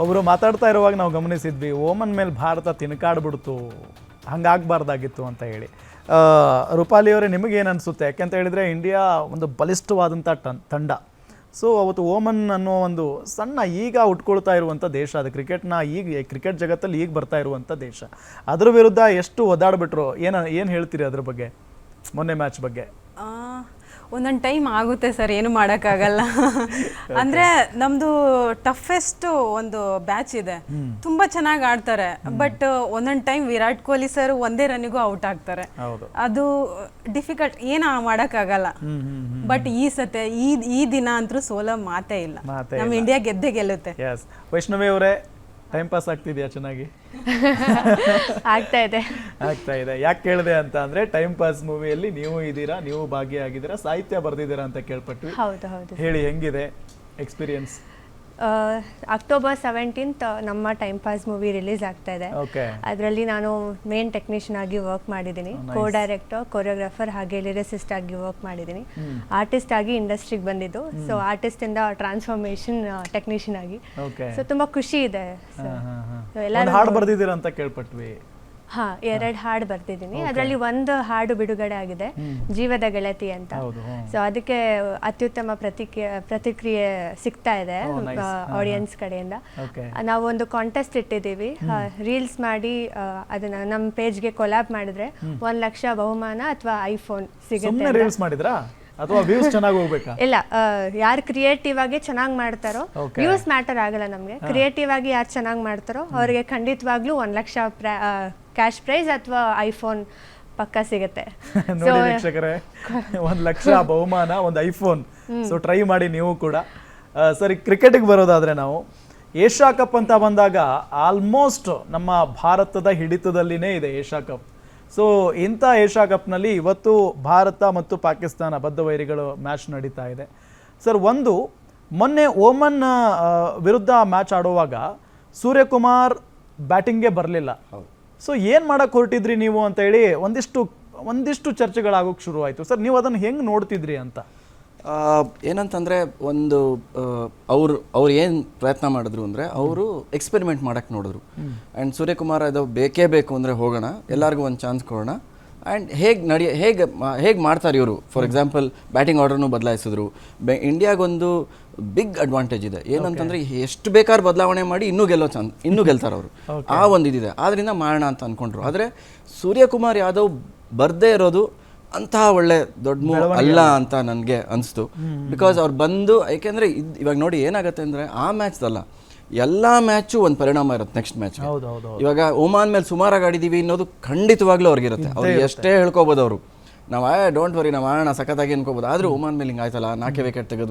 ಒಬ್ಬರು ಮಾತಾಡ್ತಾ ಇರುವಾಗ ನಾವು ಗಮನಿಸಿದ್ವಿ ಓಮನ್ ಮೇಲೆ ಭಾರತ ತಿನ್ಕಾಡ್ಬಿಡ್ತು, ಹಂಗಾಗಬಾರ್ದಾಗಿತ್ತು ಅಂತ ಹೇಳಿ. ರೂಪಾಲಿ ಅವರೇ, ನಿಮಗೇನು ಅನಿಸುತ್ತೆ? ಯಾಕೆಂತ ಹೇಳಿದರೆ ಇಂಡಿಯಾ ಒಂದು ಬಲಿಷ್ಠವಾದಂಥ ತಂಡ. ಸೊ ಅವತ್ತು ಓಮನ್ ಅನ್ನೋ ಒಂದು ಸಣ್ಣ ಈಗ ಉಟ್ಕೊಳ್ತಾ ಇರುವಂಥ ದೇಶ, ಅದು ಕ್ರಿಕೆಟ್ ಜಗತ್ತಲ್ಲಿ ಈಗ ಬರ್ತಾ ಇರುವಂಥ ದೇಶ, ಅದ್ರ ವಿರುದ್ಧ ಎಷ್ಟು ಒದ್ದಾಡ್ಬಿಟ್ರು. ಏನು ಹೇಳ್ತೀರಿ ಅದ್ರ ಬಗ್ಗೆ, ಮೊನ್ನೆ ಮ್ಯಾಚ್ ಬಗ್ಗೆ? ಒಂದೊಂದು ಟೈಮ್ ಆಗುತ್ತೆ ಸರ್, ಏನು ಮಾಡೋಕ್ಕಾಗಲ್ಲ. ಅಂದರೆ ನಮ್ಮದು ಟಫೆಸ್ಟ್ ಒಂದು ಬ್ಯಾಚ್ ಇದೆ, ತುಂಬ ಚೆನ್ನಾಗಿ ಆಡ್ತಾರೆ. ಬಟ್ ಒಂದೊಂದು ಟೈಮ್ ವಿರಾಟ್ ಕೊಹ್ಲಿ ಸರ್ ಒಂದೇ ರನ್ನಿಗೂ ಔಟ್ ಆಗ್ತಾರೆ. ಅದು ಡಿಫಿಕಲ್ಟ್, ಏನು ಮಾಡೋಕ್ಕಾಗಲ್ಲ. ಬಟ್ ಈ ಸತೆ ಈ ದಿನ ಅಂತೂ ಸೋಲೋ ಮಾತೇ ಇಲ್ಲ, ನಮ್ಮ ಇಂಡಿಯಾ ಗೆದ್ದೇ ಗೆಲ್ಲುತ್ತೆ. ವೈಷ್ಣವಿ ಅವರೇ, ಟೈಮ್ ಪಾಸ್ ಆಗ್ತಿದೆಯಾ? ಚೆನ್ನಾಗಿ ಆಗ್ತಾ ಇದೆ. ಯಾಕೆ ಕೇಳಿದೆ ಅಂತ ಅಂದ್ರೆ, ಟೈಮ್ ಪಾಸ್ ಮೂವಿಯಲ್ಲಿ ನೀವು ಇದ್ದೀರಾ, ನೀವು ಭಾಗಿಯಾಗಿದ್ದೀರಾ, ಸಾಹಿತ್ಯ ಬರ್ದಿದ್ದೀರಾ ಅಂತ ಕೇಳ್ಪಟ್ವಿ. ಹೇಳಿ, ಹೆಂಗಿದೆ ಎಕ್ಸ್ಪೀರಿಯನ್ಸ್? ಅಕ್ಟೋಬರ್ 17th ನಮ್ಮ ಟೈಮ್ ಪಾಸ್ ಮೂವಿ ರಿಲೀಸ್ ಆಗ್ತಾ ಇದೆ. ಅದರಲ್ಲಿ ನಾನು ಮೇನ್ ಟೆಕ್ನಿಷಿಯನ್ ಆಗಿ ವರ್ಕ್ ಮಾಡಿದ್ದೀನಿ, ಕೋ ಡೈರೆಕ್ಟರ್, ಕೊರಿಯೋಗ್ರಾಫರ್ ಹಾಗೆ ಲಿರಿಸಿಸ್ಟ್ ಆಗಿ ವರ್ಕ್ ಮಾಡಿದ್ದೀನಿ. ಆರ್ಟಿಸ್ಟ್ ಆಗಿ ಇಂಡಸ್ಟ್ರಿಗೆ ಬಂದಿದ್ದು, ಸೊ ಆರ್ಟಿಸ್ಟ್ ಇಂದ ಟ್ರಾನ್ಸ್ಫಾರ್ಮೇಶನ್ ಟೆಕ್ನಿಷಿಯನ್ ಆಗಿ. ಸೊ ತುಂಬಾ ಖುಷಿ ಇದೆ. ಹಾಡು ಬರ್ದಿದ್ದೀರಾ ಅಂತ ಕೇಳ್ಪಟ್ವಿ. 2 ಹಾಡು ಬರ್ತಿದ್ದೀನಿ. ಅದರಲ್ಲಿ ಒಂದು ಹಾಡು ಬಿಡುಗಡೆ ಆಗಿದೆ, ಜೀವದ ಗೆಳತಿ ಅಂತ. ಸೊ ಅದಕ್ಕೆ ಅತ್ಯುತ್ತಮ ಪ್ರತಿಕ್ರಿಯೆ ಸಿಗ್ತಾ ಇದೆ ಆಡಿಯನ್ಸ್ ಕಡೆಯಿಂದ. ನಾವು ಒಂದು ಕಾಂಟೆಸ್ಟ್ ಇಟ್ಟಿದ್ದೀವಿ, ರೀಲ್ಸ್ ಮಾಡಿ ಅದನ್ನ ನಮ್ಮ ಪೇಜ್ಗೆ ಕೊಲಾಬ್ ಮಾಡಿದ್ರೆ 1 ಲಕ್ಷ ಬಹುಮಾನ ಅಥವಾ ಐಫೋನ್ ಸಿಗುತ್ತೆ. ರೀಲ್ಸ್ ಮಾಡಿದ್ರಾ ಅಥವಾ ವ್ಯೂಸ್ ಚೆನ್ನಾಗಿ ಹೋಗ್ಬೇಕಾ? ಇಲ್ಲ, ಯಾರು ಕ್ರಿಯೇಟಿವ್ ಆಗಿ ಚೆನ್ನಾಗಿ ಮಾಡ್ತಾರೋ, ವ್ಯೂಸ್ ಮ್ಯಾಟರ್ ಆಗಲ್ಲ ನಮಗೆ. ಕ್ರಿಯೇಟಿವ್ ಆಗಿ ಯಾರು ಚೆನ್ನಾಗಿ ಮಾಡ್ತಾರೋ ಅವರಿಗೆ ಖಂಡಿತವಾಗ್ಲೂ 1 ಲಕ್ಷ ಕ್ಯಾಶ್ ಪ್ರೈಸ್ ಅಥವಾ ಐಫೋನ್ ಪಕ್ಕ ಸಿಗುತ್ತೆ. ನೋಡಿ ವೀಕ್ಷಕರೇ, 1 ಲಕ್ಷ ಬಹುಮಾನ, ಒಂದು ಐಫೋನ್. ಸೊ ಟ್ರೈ ಮಾಡಿ ನೀವು ಕೂಡ. ಸರಿ, ಕ್ರಿಕೆಟಿಗೆ ಬರೋದಾದ್ರೆ ನಾವು ಏಷ್ಯಾ ಕಪ್ ಅಂತ ಬಂದಾಗ ಆಲ್ಮೋಸ್ಟ್ ನಮ್ಮ ಭಾರತದ ಹಿಡಿತದಲ್ಲಿನೇ ಇದೆ ಏಷ್ಯಾ ಕಪ್. ಸೊ ಇಂಥ ಏಷ್ಯಾ ಕಪ್ನಲ್ಲಿ ಇವತ್ತು ಭಾರತ ಮತ್ತು ಪಾಕಿಸ್ತಾನ ಬದ್ಧ ವೈರಿಗಳು ಮ್ಯಾಚ್ ನಡೀತಾ ಇದೆ. ಸರ್, ಮೊನ್ನೆ ಓಮನ್ ವಿರುದ್ಧ ಮ್ಯಾಚ್ ಆಡುವಾಗ ಸೂರ್ಯಕುಮಾರ್ ಬ್ಯಾಟಿಂಗ್ಗೆ ಬರಲಿಲ್ಲ. ಸೊ ಏನು ಮಾಡಕ್ಕೆ ಹೊರಟಿದ್ರಿ ನೀವು ಅಂತ ಹೇಳಿ ಒಂದಿಷ್ಟು ಚರ್ಚೆಗಳಾಗೋಕ್ಕೆ ಶುರು ಆಯಿತು. ಸರ್, ನೀವು ಅದನ್ನು ಹೆಂಗೆ ನೋಡ್ತಿದ್ರಿ ಅಂತ? ಏನಂತಂದರೆ, ಅವ್ರು ಏನು ಪ್ರಯತ್ನ ಮಾಡಿದ್ರು ಅಂದರೆ, ಅವರು ಎಕ್ಸ್ಪೆರಿಮೆಂಟ್ ಮಾಡೋಕ್ಕೆ ನೋಡಿದ್ರು. ಆ್ಯಂಡ್ ಸೂರ್ಯಕುಮಾರ್ ಅದು ಬೇಕೇ ಬೇಕು ಅಂದರೆ ಹೋಗೋಣ, ಎಲ್ಲರಿಗೂ ಒಂದು ಚಾನ್ಸ್ ಕೊಡೋಣ. ಆ್ಯಂಡ್ ಹೇಗೆ ಮಾಡ್ತಾರೆ ಇವರು. ಫಾರ್ ಎಕ್ಸಾಂಪಲ್, ಬ್ಯಾಟಿಂಗ್ ಆರ್ಡರ್ನು ಬದಲಾಯಿಸಿದ್ರು. ಇಂಡಿಯಾಗೊಂದು ಬಿಗ್ ಅಡ್ವಾಂಟೇಜ್ ಇದೆ, ಏನಂತಂದರೆ ಎಷ್ಟು ಬೇಕಾದ್ರೂ ಬದಲಾವಣೆ ಮಾಡಿ ಇನ್ನೂ ಗೆಲ್ತಾರೆ ಅವರು. ಆ ಒಂದು ಇದಿದೆ, ಆದ್ದರಿಂದ ಮಾಡೋಣ ಅಂತ ಅಂದ್ಕೊಂಡ್ರು. ಆದರೆ ಸೂರ್ಯಕುಮಾರ್ ಯಾದವ್ ಬರದೇ ಇರೋದು ಅಂತಹ ಒಳ್ಳೆ ದೊಡ್ಡ ಮೂವ್ ಅಲ್ಲ ಅಂತ ನನಗೆ ಅನಿಸ್ತು. ಬಿಕಾಸ್ ಅವ್ರು ಬಂದು, ಯಾಕೆಂದರೆ ಇವಾಗ ನೋಡಿ ಏನಾಗುತ್ತೆ ಅಂದರೆ, ಆ ಮ್ಯಾಚ್ದಲ್ಲ, ಎಲ್ಲ ಮ್ಯಾಚು ಒಂದು ಪರಿಣಾಮ ಇರುತ್ತೆ ನೆಕ್ಸ್ಟ್ ಮ್ಯಾಚ್. ಇವಾಗ ಒಮಾನ್ ಮೇಲೆ ಸುಮಾರಾಗಿ ಆಡಿದ್ದೀವಿ ಅನ್ನೋದು ಖಂಡಿತವಾಗ್ಲೂ ಅವ್ರಿಗಿರುತ್ತೆ. ಅವ್ರಿಗೆ ಎಷ್ಟೇ ಹೇಳ್ಕೊಬೋದು ಅವರು, ನಾವು ಡೋಂಟ್ ವರಿ ನಾವು ಆಡೋಣ ಸಖತ್ತಾಗಿ ಅನ್ಕೋಬೋದು. ಆದರೂ ಒಮಾನ್ ಮೇಲೆ ಹಿಂಗೆ ಆಯ್ತಲ್ಲ, 4 ವಿಕೆಟ್ ತೆಗೆದು